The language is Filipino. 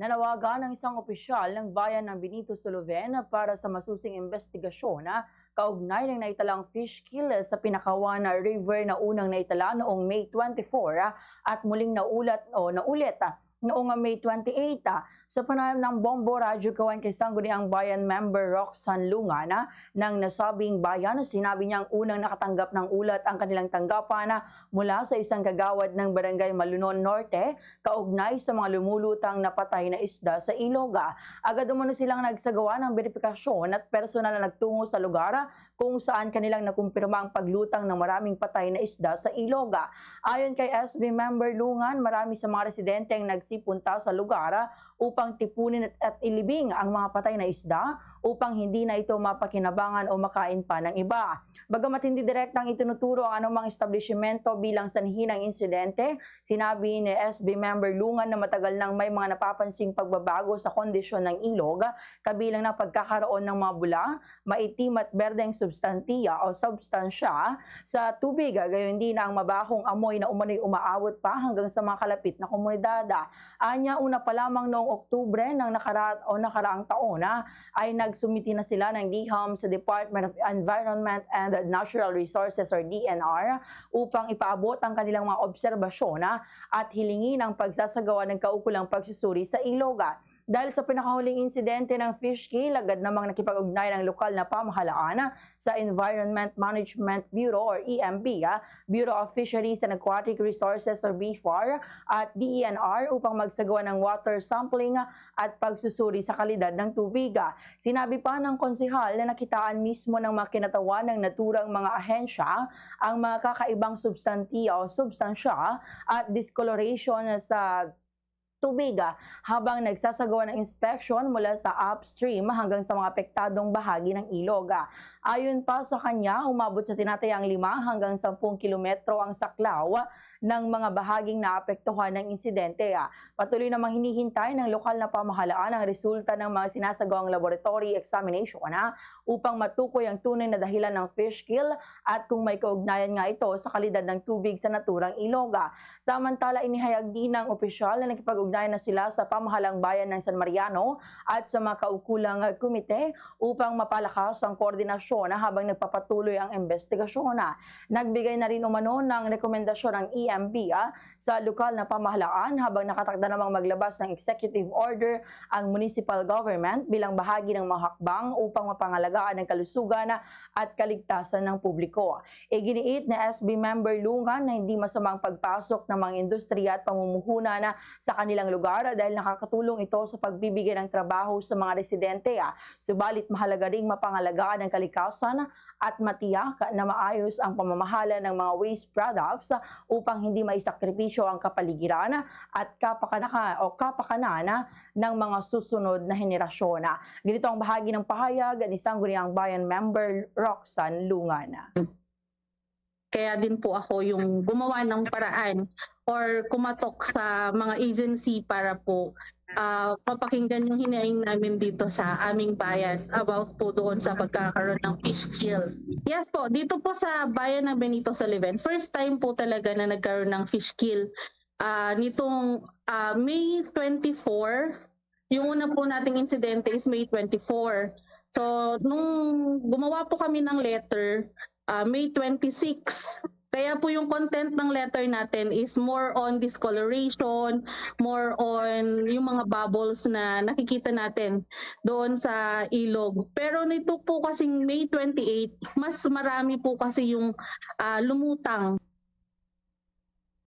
Nanawagan ng isang opisyal ng bayan ng Benito Soloven para sa masusing investigasyon kaugnay ng naitalang fish kill sa Pinakawan River na unang naitala noong May 24 at muling naulit noong May 28 sa panayam ng Bombo Radyo Kawan kay Sangguniang Bayan member Roxanne Lungana ng nasabing bayan. Sinabi niyang unang nakatanggap ng ulat ang kanilang tanggapan mula sa isang kagawad ng Barangay Malunon Norte kaugnay sa mga lumulutang na patay na isda sa ilog. Agad umano silang nagsagawa ng verifikasyon at personal na nagtungo sa lugar kung saan kanilang nakumpirma ang paglutang ng maraming patay na isda sa ilog. Ayon kay SB member Lungan, marami sa mga residente ang nagsipunta sa lugar upang tipunin at ilibing ang mga patay na isda upang hindi na ito mapakinabangan o makain pa ng iba. Bagamat hindi direktang itinuturo ang anumang establishmento bilang sanhi ng insidente, sinabi ni SB member Lungan na matagal nang may mga napapansing pagbabago sa kondisyon ng ilog, kabilang ng pagkakaroon ng mga bula, maitim at berdeng substantiya o substansya sa tubig, gayon din ang mabahong amoy na umano'y umaabot pa hanggang sa mga kalapit na komunidad. Anya, una pa lamang noong Oktubre ng nakaraang taon ay nagsumiti na sila ng liham sa Department of Environment and Natural Resources or DNR upang ipaabot ang kanilang mga obserbasyon at hilingin ang pagsasagawa ng kaukulang pagsusuri sa ilog. Dahil sa pinakahuling insidente ng fish kill, agad namang nakipag-ugnay ng lokal na pamahalaan sa Environment Management Bureau or EMB, Bureau of Fisheries and Aquatic Resources or BFAR at DENR upang magsagawa ng water sampling at pagsusuri sa kalidad ng tubig. Sinabi pa ng konsehal na nakitaan mismo ng mga kinatawan ng naturang mga ahensya ang mga kakaibang substantiya o substansya at discoloration sa tubig habang nagsasagawa ng inspeksyon mula sa upstream hanggang sa mga apektadong bahagi ng ilog. Ayon pa sa kanya, umabot sa tinatayang 5 hanggang 10 kilometro ang saklaw ng mga bahaging naapektuhan ng insidente. Patuloy namang hinihintay ng lokal na pamahalaan ang resulta ng mga sinasagawang laboratory examination upang matukoy ang tunay na dahilan ng fish kill at kung may kaugnayan nga ito sa kalidad ng tubig sa naturang ilog. Samantala, inihayag din ng opisyal na nakipag-ugnayan na sila sa pamahalang bayan ng San Mariano at sa mga kaukulang komite upang mapalakas ang koordinasyon habang nagpapatuloy ang investigasyon. Nagbigay na rin umano ng rekomendasyon ang EMB sa lokal na pamahalaan habang nakatakda namang maglabas ng executive order ang municipal government bilang bahagi ng mga hakbang upang mapangalagaan ang kalusugan at kaligtasan ng publiko. Iginiit ni SB member Lungan na hindi masamang pagpasok ng mga industriya at pamumuhunan sa kanilang lugar dahil nakakatulong ito sa pagbibigay ng trabaho sa mga residente. Subalit mahalaga ring mapangalagaan ang kalikasan at matiyak na maayos ang pamamahala ng mga waste products upang hindi maisakripisyo ang kapaligiran at kapakanan ng mga susunod na henerasyon. Ganito ang bahagi ng pahayag ni Sangguniang Bayan member Roxanne Lungana. Kaya din po ako yung gumawa ng paraan or kumatok sa mga agency para po papakinggan yung hinaing namin dito sa aming bayan about po doon sa pagkakaroon ng fish kill. Yes po, dito po sa bayan ng Benito Soloven, first time po talaga na nagkaroon ng fish kill. Nitong May 24, yung una po nating insidente is May 24. So, nung gumawa po kami ng letter, May 26. Kaya po yung content ng letter natin is more on discoloration, more on yung mga bubbles na nakikita natin doon sa ilog. Pero nito po kasing May 28, mas marami po kasi yung lumutang.